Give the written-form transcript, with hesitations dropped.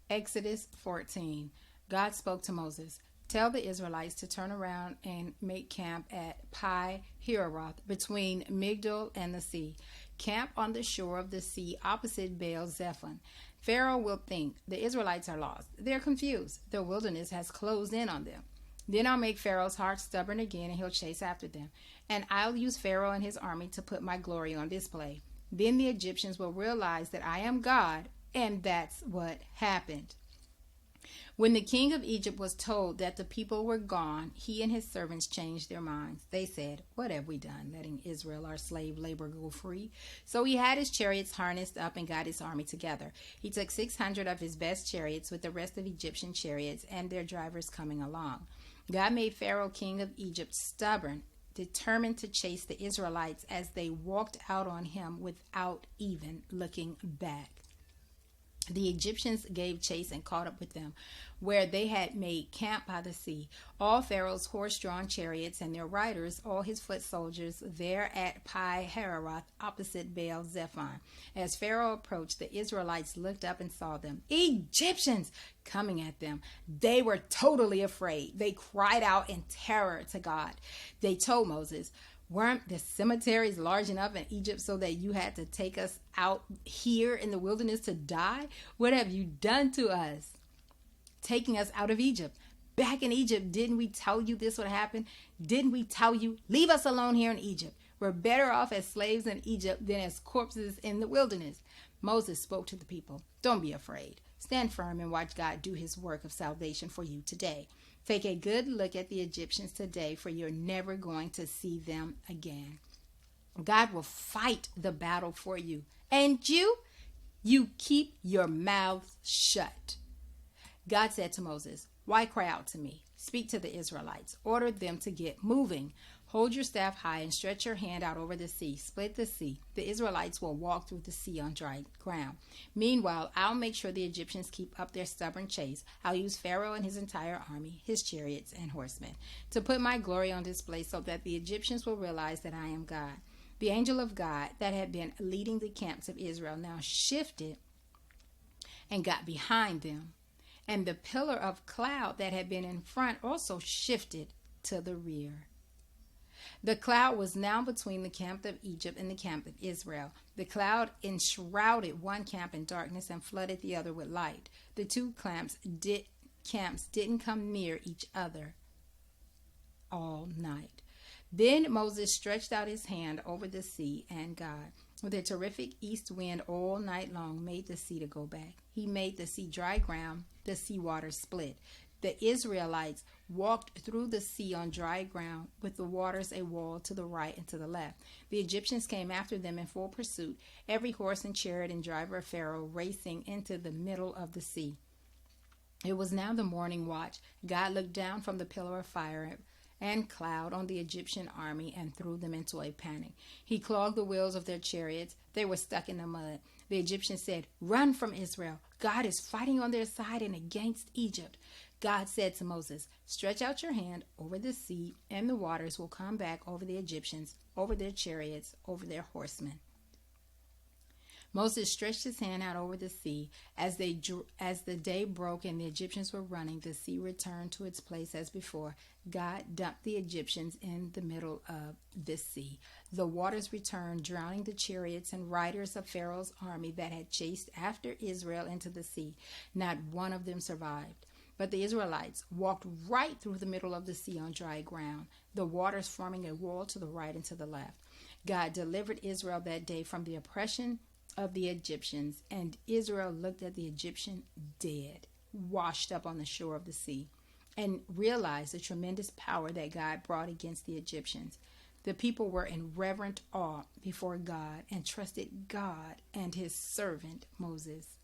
Exodus 14. God spoke to Moses. Tell the Israelites to turn around and make camp at Pi Hahiroth between Migdol and the sea. Camp on the shore of the sea opposite Baal Zephon. Pharaoh will think the Israelites are lost. They're confused. The wilderness has closed in on them. Then I'll make Pharaoh's heart stubborn again and he'll chase after them. And I'll use Pharaoh and his army to put my glory on display. Then the Egyptians will realize that I am God, and that's what happened. When the king of Egypt was told that the people were gone, he and his servants changed their minds. They said, "What have we done, letting Israel, our slave labor, go free?" So he had his chariots harnessed up and got his army together. He took 600 of his best chariots with the rest of Egyptian chariots and their drivers coming along. God made Pharaoh, king of Egypt, stubborn, determined to chase the Israelites as they walked out on him without even looking back. The Egyptians gave chase and caught up with them, where they had made camp by the sea. All Pharaoh's horse-drawn chariots and their riders, all his foot soldiers, there at Pi Hahiroth, opposite Baal Zephon. As Pharaoh approached, the Israelites looked up and saw them, Egyptians, coming at them. They were totally afraid. They cried out in terror to God. They told Moses, "Weren't the cemeteries large enough in Egypt so that you had to take us out here in the wilderness to die? What have you done to us, taking us out of Egypt? Back in Egypt, didn't we tell you this would happen? Didn't we tell you, leave us alone here in Egypt? We're better off as slaves in Egypt than as corpses in the wilderness." Moses spoke to the people. "Don't be afraid. Stand firm and watch God do his work of salvation for you today. Take a good look at the Egyptians today, for you're never going to see them again. God will fight the battle for you. And you keep your mouths shut." God said to Moses, "Why cry out to me? Speak to the Israelites. Order them to get moving. Hold your staff high and stretch your hand out over the sea. Split the sea. The Israelites will walk through the sea on dry ground. Meanwhile, I'll make sure the Egyptians keep up their stubborn chase. I'll use Pharaoh and his entire army, his chariots and horsemen, to put my glory on display so that the Egyptians will realize that I am God." The angel of God that had been leading the camps of Israel now shifted and got behind them. And the pillar of cloud that had been in front also shifted to the rear. The cloud was now between the camp of Egypt and the camp of Israel. The cloud enshrouded one camp in darkness and flooded the other with light. The two camps didn't come near each other all night. Then Moses stretched out his hand over the sea, and God, with a terrific east wind all night long, made the sea to go back. He made the sea dry ground. The sea waters split. The Israelites walked through the sea on dry ground, with the waters a wall to the right and to the left. The Egyptians came after them in full pursuit, every horse and chariot and driver of Pharaoh racing into the middle of the sea. It was now the morning watch. God looked down from the pillar of fire and cloud on the Egyptian army and threw them into a panic. He clogged the wheels of their chariots. They were stuck in the mud. The Egyptians said, "Run from Israel. God is fighting on their side and against Egypt." God said to Moses, "Stretch out your hand over the sea, and the waters will come back over the Egyptians, over their chariots, over their horsemen." Moses stretched his hand out over the sea. As the day broke and the Egyptians were running, the sea returned to its place as before. God dumped the Egyptians in the middle of the sea. The waters returned, drowning the chariots and riders of Pharaoh's army that had chased after Israel into the sea. Not one of them survived. But the Israelites walked right through the middle of the sea on dry ground, the waters forming a wall to the right and to the left. God delivered Israel that day from the oppression of the Egyptians, and Israel looked at the Egyptian dead, washed up on the shore of the sea, and realized the tremendous power that God brought against the Egyptians. The people were in reverent awe before God and trusted God and his servant Moses.